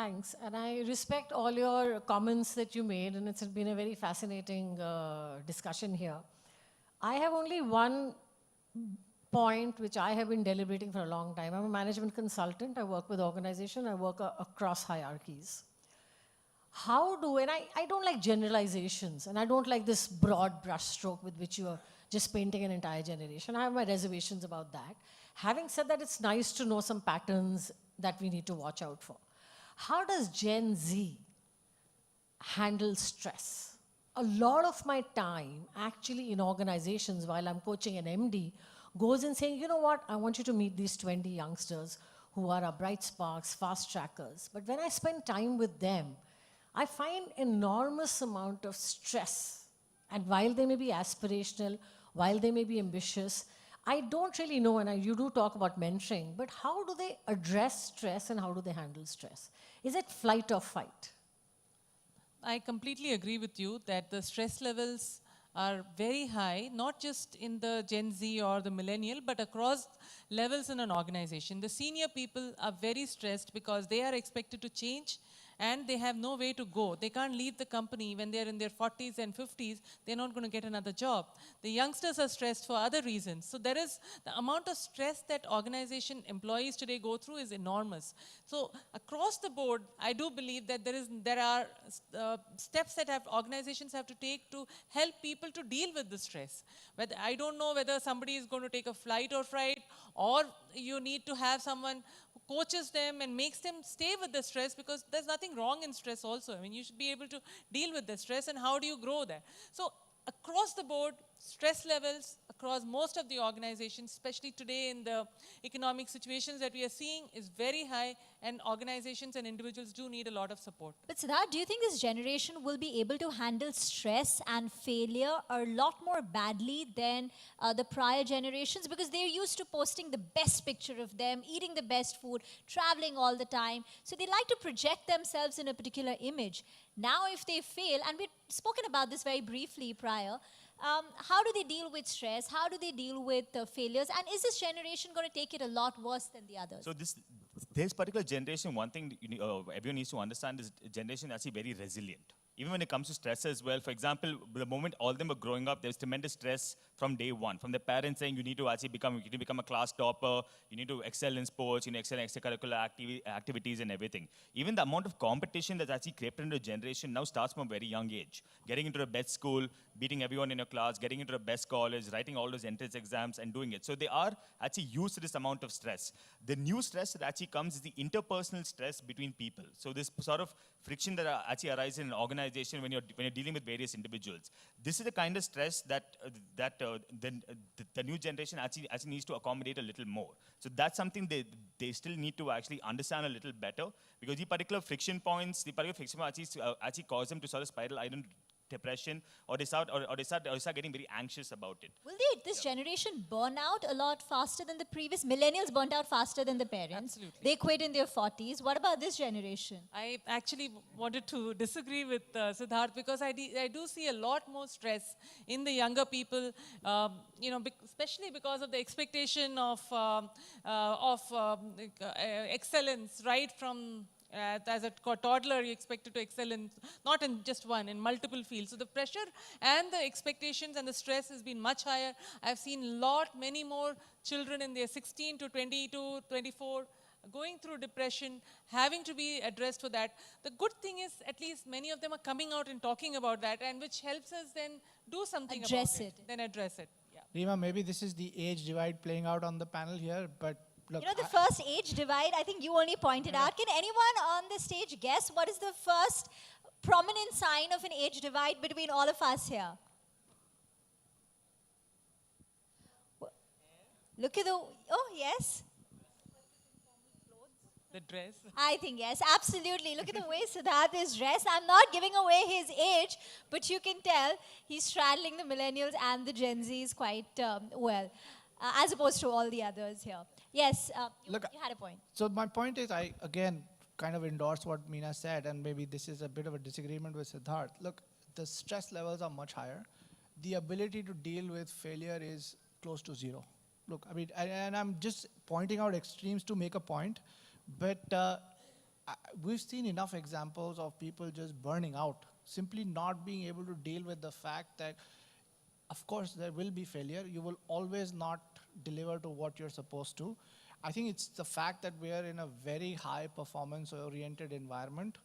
Thanks. And I respect all your comments that you made, and it's been a very fascinating discussion here. I have only one point which I have been deliberating for a long time. I'm a management consultant. I work with organizations. I work across hierarchies. How do, and I don't like generalizations, and I don't like this broad brushstroke with which you are just painting an entire generation. I have my reservations about that. Having said that, it's nice to know some patterns that we need to watch out for. How does Gen Z handle stress? A lot of my time actually in organizations while I'm coaching an MD goes in saying, you know what, I want you to meet these 20 youngsters who are our bright sparks, fast trackers. But when I spend time with them, I find enormous amount of stress. And while they may be aspirational, while they may be ambitious, I don't really know, and you do talk about mentoring, but how do they address stress and how do they handle stress? Is it flight or fight? I completely agree with you that the stress levels are very high, not just in the Gen Z or the millennial, but across levels in an organization. The senior people are very stressed because they are expected to change and they have no way to go. They can't leave the company when they're in their 40s and 50s. They're not going to get another job. The youngsters are stressed for other reasons. So there is the amount of stress that organization employees today go through is enormous. So across the board, I do believe that there are steps that organizations have to take to help people to deal with the stress. But I don't know whether somebody is going to take a flight or fight, or you need to have someone who coaches them and makes them stay with the stress, because there's nothing wrong in stress also. I mean, you should be able to deal with the stress, and how do you grow there? So across the board, stress levels across most of the organizations, especially today in the economic situations that we are seeing, is very high, and organizations and individuals do need a lot of support. But Siddharth, do you think this generation will be able to handle stress and failure a lot more badly than the prior generations? Because they're used to posting the best picture of them, eating the best food, traveling all the time. So they like to project themselves in a particular image. Now if they fail, and we've spoken about this very briefly prior, how do they deal with stress? How do they deal with failures? And is this generation going to take it a lot worse than the others? So this particular generation, one thing everyone needs to understand is generation is actually very resilient. Even when it comes to stress as well, for example, the moment all of them were growing up, there's tremendous stress from day one. From the parents saying you need to actually become a class topper, you need to excel in sports, you need to excel in extracurricular activities and everything. Even the amount of competition that's actually crept into a generation now starts from a very young age. Getting into the best school, beating everyone in your class, getting into the best college, writing all those entrance exams and doing it. So they are actually used to this amount of stress. The new stress that actually comes is the interpersonal stress between people. So this sort of friction that actually arises in an organization when you're dealing with various individuals. This is the kind of stress that the new generation actually needs to accommodate a little more. So that's something they still need to actually understand a little better, because the particular friction points actually cause them to sort of spiral either into depression, or they start getting very anxious about it. Will this generation burn out a lot faster than the previous? Millennials burnt out faster than the parents. Absolutely. They quit in their 40s. What about this generation? I actually wanted to disagree with Siddharth, because I do see a lot more stress in the younger people, especially because of the expectation of excellence right from as a toddler, you're expected to excel in, not in just one, in multiple fields. So the pressure and the expectations and the stress has been much higher. I've seen many more children in their 16 to 22, 24, going through depression, having to be addressed for that. The good thing is, at least many of them are coming out and talking about that, and which helps us then do something address about it. Then address it. Yeah. Reema, maybe this is the age divide playing out on the panel here, but look, the first age divide, I think you only pointed out. Can anyone on the stage guess what is the first prominent sign of an age divide between all of us here? Look at yes. The dress. I think yes, absolutely. Look at the way Siddharth is dressed. I'm not giving away his age, but you can tell he's straddling the millennials and the Gen Zs quite well, as opposed to all the others here. Yes, you had a point. So my point is, I again kind of endorse what Meena said, and maybe this is a bit of a disagreement with Siddharth. Look, the stress levels are much higher. The ability to deal with failure is close to zero. Look, I mean, and I'm just pointing out extremes to make a point, but we've seen enough examples of people just burning out, simply not being able to deal with the fact that, of course, there will be failure. You will always not deliver to what you're supposed to. I think it's the fact that we are in a very high performance oriented environment,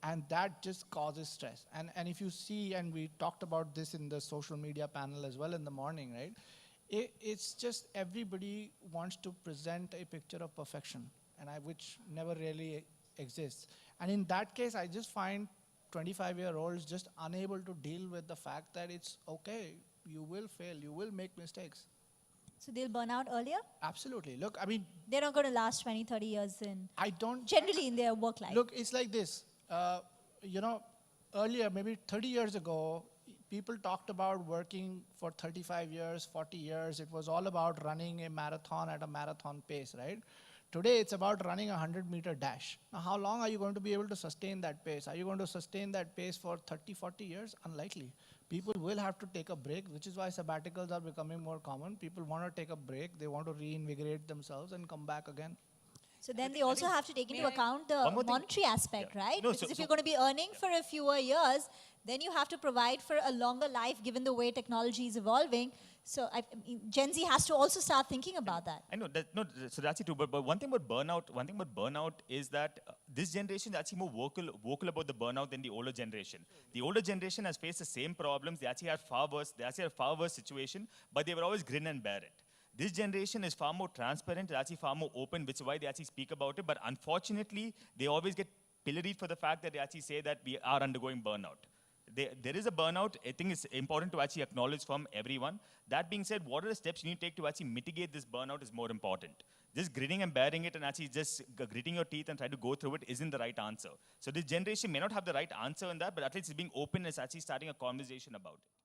and that just causes stress. And if you see, and we talked about this in the social media panel as well in the morning, right? It's just everybody wants to present a picture of perfection, which never really exists. And in that case, I just find 25-year-olds just unable to deal with the fact that it's okay, you will fail, you will make mistakes. So they'll burn out earlier? Absolutely. Look, I mean, They're not going to last 20, 30 years I don't. generally in their work life. Look, it's like this. Earlier, maybe 30 years ago, people talked about working for 35 years, 40 years. It was all about running a marathon at a marathon pace, right? Today, it's about running a 100-meter dash. Now, how long are you going to be able to sustain that pace? Are you going to sustain that pace for 30, 40 years? Unlikely. People will have to take a break, which is why sabbaticals are becoming more common. People want to take a break. They want to reinvigorate themselves and come back again. So then they also have to take into account the One more thing. monetary aspect, Yeah. right? No, Because so- if you're going to be earning for a fewer years, then you have to provide for a longer life given the way technology is evolving. So I mean, Gen Z has to also start thinking about that. I know that, no, so that's it too. But one thing about burnout is that this generation is actually more vocal about the burnout than the older generation. The older generation has faced the same problems. They actually had far worse. They actually had a far worse situation, but they were always grin and bear it. This generation is far more transparent, actually far more open, which is why they actually speak about it. But unfortunately, they always get pilloried for the fact that they actually say that we are undergoing burnout. There is a burnout. I think it's important to actually acknowledge from everyone. That being said, what are the steps you need to take to actually mitigate this burnout is more important. Just gritting and bearing it and actually just gritting your teeth and trying to go through it isn't the right answer. So this generation may not have the right answer in that, but at least it's being open and it's actually starting a conversation about it.